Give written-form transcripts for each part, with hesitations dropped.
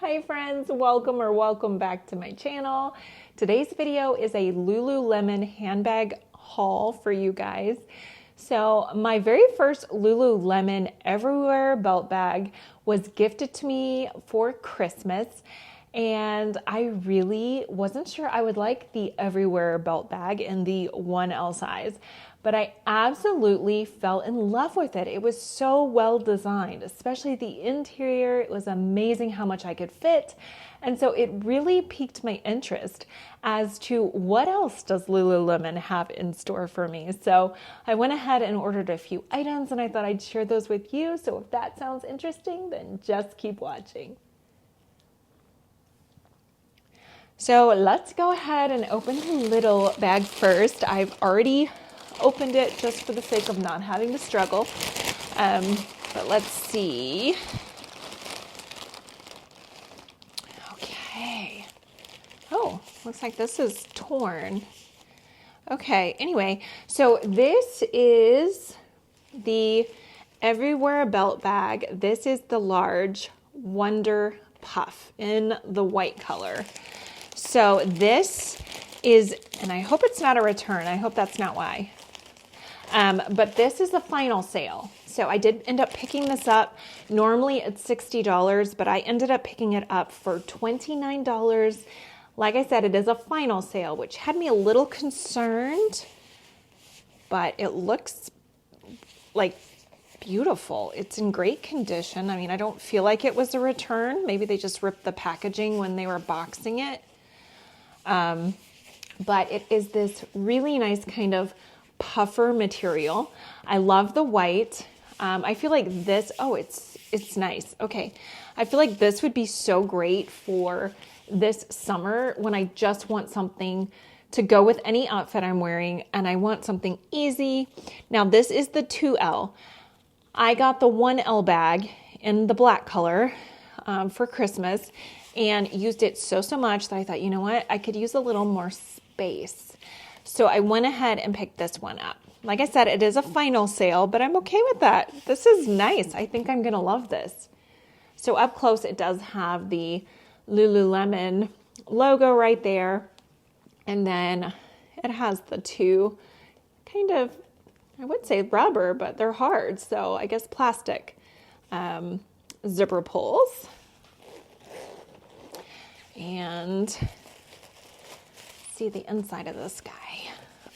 Hi friends, welcome back to my channel. Today's video is a Lululemon handbag haul for you guys. So my very first Lululemon Everywhere belt bag was gifted to me for Christmas, and I really wasn't sure I would like the Everywhere belt bag in the 1L size, but I absolutely fell in love with it. It was so well designed, especially the interior. It was amazing how much I could fit. And so it really piqued my interest as to what else does Lululemon have in store for me. So I went ahead and ordered a few items, and I thought I'd share those with you. So if that sounds interesting, then just keep watching. So let's go ahead and open the little bag first. I've already opened it just for the sake of not having to struggle. But let's see. Okay. Oh, looks like this is torn. Okay, anyway, so this is the Everywhere belt bag. This is the large Wonder Puff in the white color. So this is, and I hope it's not a return. I hope that's not why. But this is the final sale. So I did end up picking this up. Normally it's $60, but I ended up picking it up for $29. Like I said, it is a final sale, which had me a little concerned, but it looks like beautiful. It's in great condition. I mean, I don't feel like it was a return. Maybe they just ripped the packaging when they were boxing it. But it is this really nice kind of puffer material. I love the white. I feel like this, oh, it's nice. Okay. I feel like this would be so great for this summer when I just want something to go with any outfit I'm wearing and I want something easy. Now this is the 2L. I got the 1L bag in the black color for Christmas and used it so much that I thought, you know what, I could use a little more space. So I went ahead and picked this one up. Like I said, it is a final sale, but I'm okay with that. This is nice. I think I'm gonna love this. So up close, it does have the Lululemon logo right there. And then it has the two kind of, I would say rubber, but they're hard. So I guess plastic zipper pulls. And see the inside of this guy.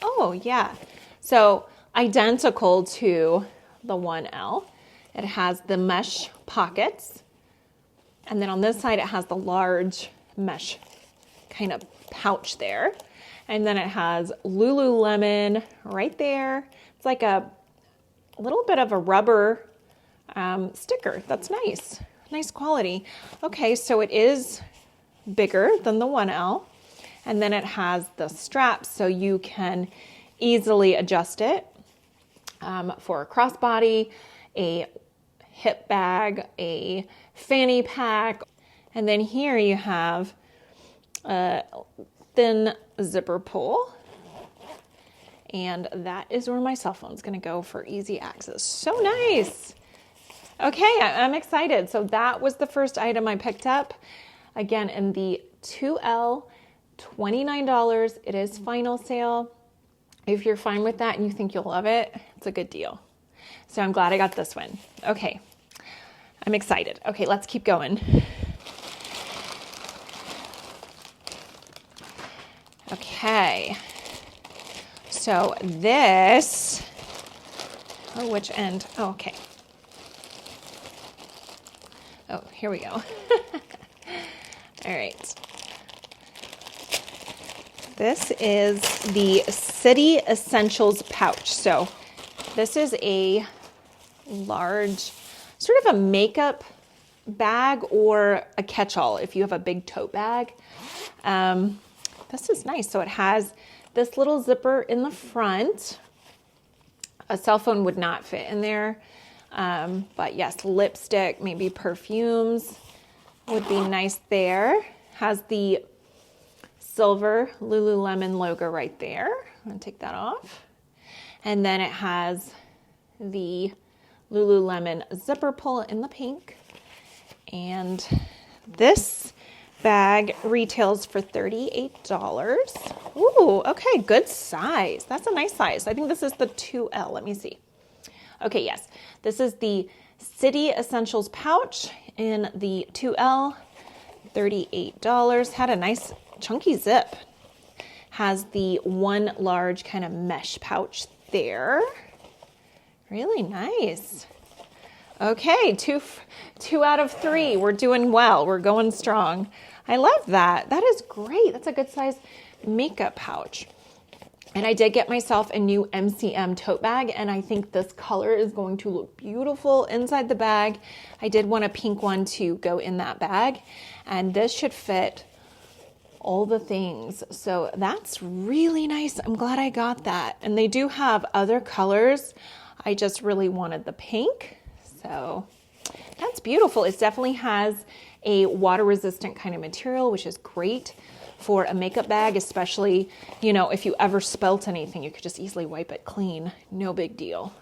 Oh yeah. So identical to the 1L. It has the mesh pockets. And then on this side, it has the large mesh kind of pouch there. And then it has Lululemon right there. It's like a little bit of a rubber sticker. That's nice. Nice quality. Okay, so it is bigger than the 1L. And then it has the straps so you can easily adjust it for a crossbody, a hip bag, a fanny pack. And then here you have a thin zipper pull. And that is where my cell phone is going to go for easy access. So nice. Okay, I'm excited. So that was the first item I picked up. Again, in the 2L, $29. It is final sale. If you're fine with that and you think you'll love it, it's a good deal. So I'm glad I got this one. Okay, I'm excited. Okay, let's keep going. Okay, so this, oh, which end? Oh, okay. Oh, here we go. All right. This is the City Essentials pouch. So this is a large, sort of a makeup bag or a catch-all if you have a big tote bag. This is nice. So it has this little zipper in the front. A cell phone would not fit in there. But yes, lipstick, maybe perfumes would be nice there. Has the silver Lululemon logo right there. I'm gonna take that off. And then it has the Lululemon zipper pull in the pink. And this bag retails for $38. Ooh, okay, good size. That's a nice size. I think this is the 2L. Let me see. Okay, yes. This is the City Essentials pouch in the 2L, $38. Had a nice chunky zip. Has the one large kind of mesh pouch there. Really nice. Okay, two out of 3. We're doing well. We're going strong. I love that. That is great. That's a good size makeup pouch. And I did get myself a new MCM tote bag, and I think this color is going to look beautiful inside the bag. I did want a pink one to go in that bag, and this should fit all the things. So that's really nice. I'm glad I got that. And they do have other colors. I just really wanted the pink. So that's beautiful. It definitely has a water resistant kind of material, which is great for a makeup bag, especially, you know, if you ever spilt anything, you could just easily wipe it clean. No big deal.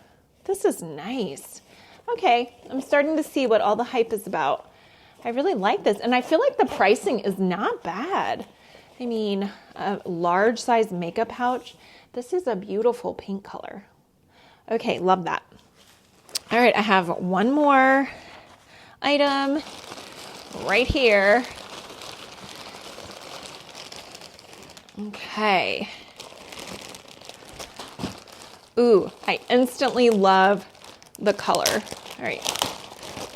This is nice. Okay, I'm starting to see what all the hype is about. I really like this, and I feel like the pricing is not bad. I mean, a large size makeup pouch. This is a beautiful pink color. Okay, love that. All right, I have one more item right here. Okay. Ooh, I instantly love the color. All right,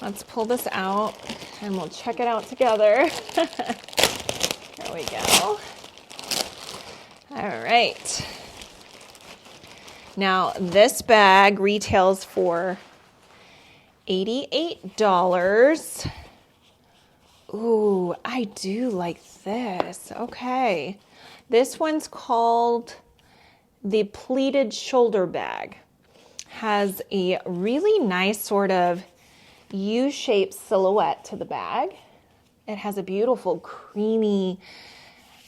let's pull this out and we'll check it out together. There we go. All right. Now, this bag retails for $88. Ooh, I do like this. Okay. This one's called the pleated shoulder bag. Has a really nice sort of U-shaped silhouette to the bag. It has a beautiful creamy,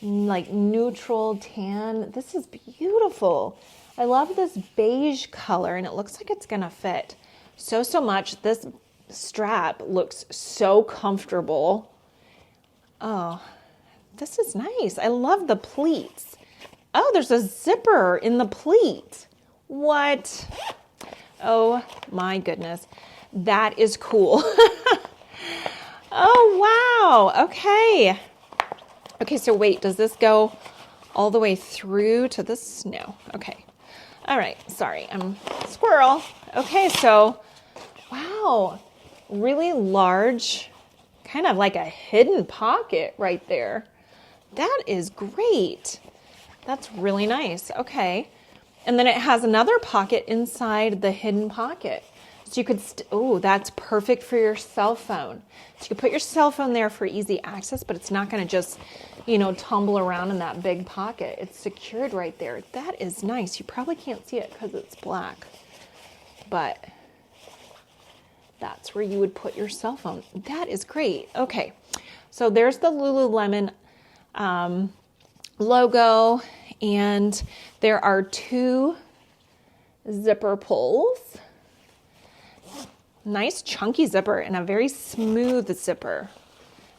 like neutral tan. This is beautiful. I love this beige color, and it looks like it's gonna fit so much. This strap looks so comfortable. Oh, this is nice. I love the pleats. Oh, there's a zipper in the pleat. What? Oh my goodness. That is cool. Oh, wow. Okay. Okay, so wait, does this go all the way through to this? No. Okay. All right. Sorry, I'm a squirrel. Okay, so wow. Really large, kind of like a hidden pocket right there. That is great. That's really nice. Okay. And then it has another pocket inside the hidden pocket. So you could, oh, that's perfect for your cell phone. So you could put your cell phone there for easy access, but it's not going to just, you know, tumble around in that big pocket. It's secured right there. That is nice. You probably can't see it because it's black, but that's where you would put your cell phone. That is great. Okay. So there's the Lululemon logo, and there are 2 zipper pulls. Nice chunky zipper and a very smooth zipper.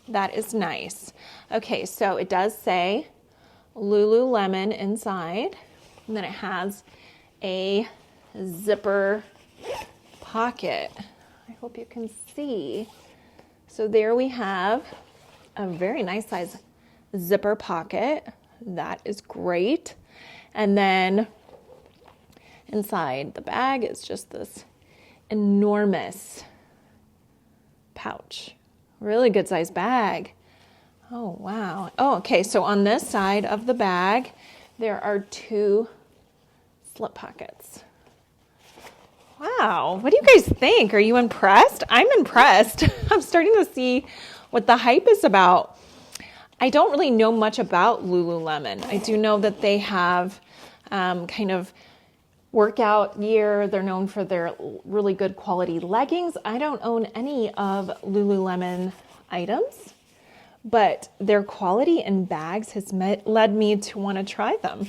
That is nice. Okay, so it does say Lululemon inside, and then it has a zipper pocket. I hope you can see. So there we have a very nice size zipper pocket. That is great. And then inside the bag is just this enormous pouch. Really good size bag. Oh, wow. Oh, okay. So on this side of the bag, there are 2 slip pockets. Wow. What do you guys think? Are you impressed? I'm impressed. I'm starting to see what the hype is about. I don't really know much about Lululemon. I do know that they have kind of workout gear. They're known for their really good quality leggings. I don't own any of Lululemon items, but their quality in bags has led me to want to try them.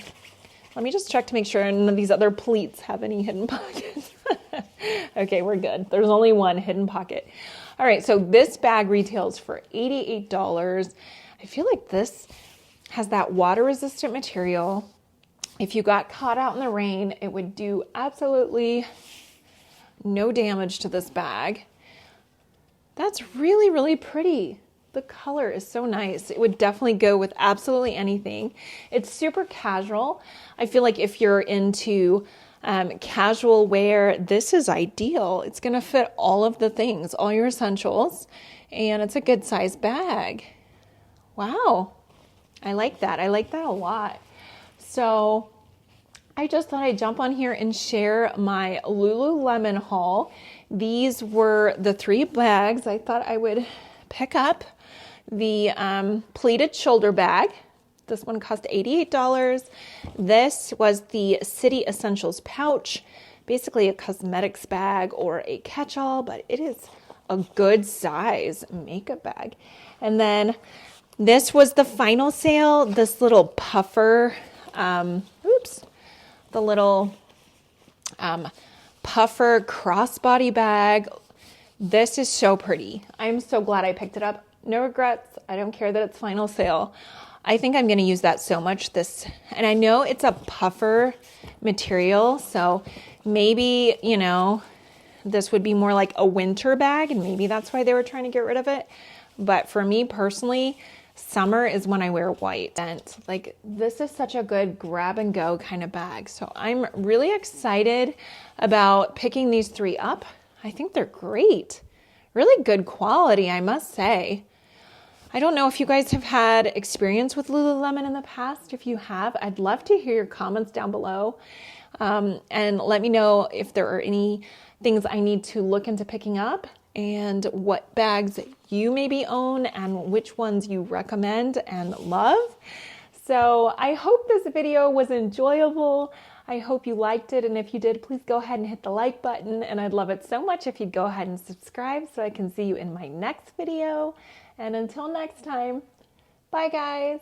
Let me just check to make sure none of these other pleats have any hidden pockets. Okay, we're good. There's only one hidden pocket. All right, so this bag retails for $88. I feel like this has that water resistant material. If you got caught out in the rain, it would do absolutely no damage to this bag. That's really, really pretty. The color is so nice. It would definitely go with absolutely anything. It's super casual. I feel like if you're into casual wear, this is ideal. It's going to fit all of the things, all your essentials, and it's a good size bag. Wow. I like that. I like that a lot. So I just thought I'd jump on here and share my Lululemon haul. These were the 3 bags I thought I would pick up. The pleated shoulder bag. This one cost $88. This was the City Essentials pouch, basically a cosmetics bag or a catch-all, but it is a good size makeup bag. And then this was the final sale, this little puffer, the little puffer crossbody bag. This is so pretty. I'm so glad I picked it up. No regrets. I don't care that it's final sale. I think I'm going to use that so much and I know it's a puffer material, so maybe, this would be more like a winter bag, and maybe that's why they were trying to get rid of it. But for me personally, summer is when I wear white. And like, this is such a good grab and go kind of bag. So I'm really excited about picking these 3 up. I think they're great. Really good quality, I must say. I don't know if you guys have had experience with Lululemon in the past. If you have, I'd love to hear your comments down below. And let me know if there are any things I need to look into picking up and what bags you maybe own and which ones you recommend and love. So I hope this video was enjoyable. I hope you liked it, and if you did, please go ahead and hit the like button, and I'd love it so much if you'd go ahead and subscribe so I can see you in my next video. And until next time, bye guys.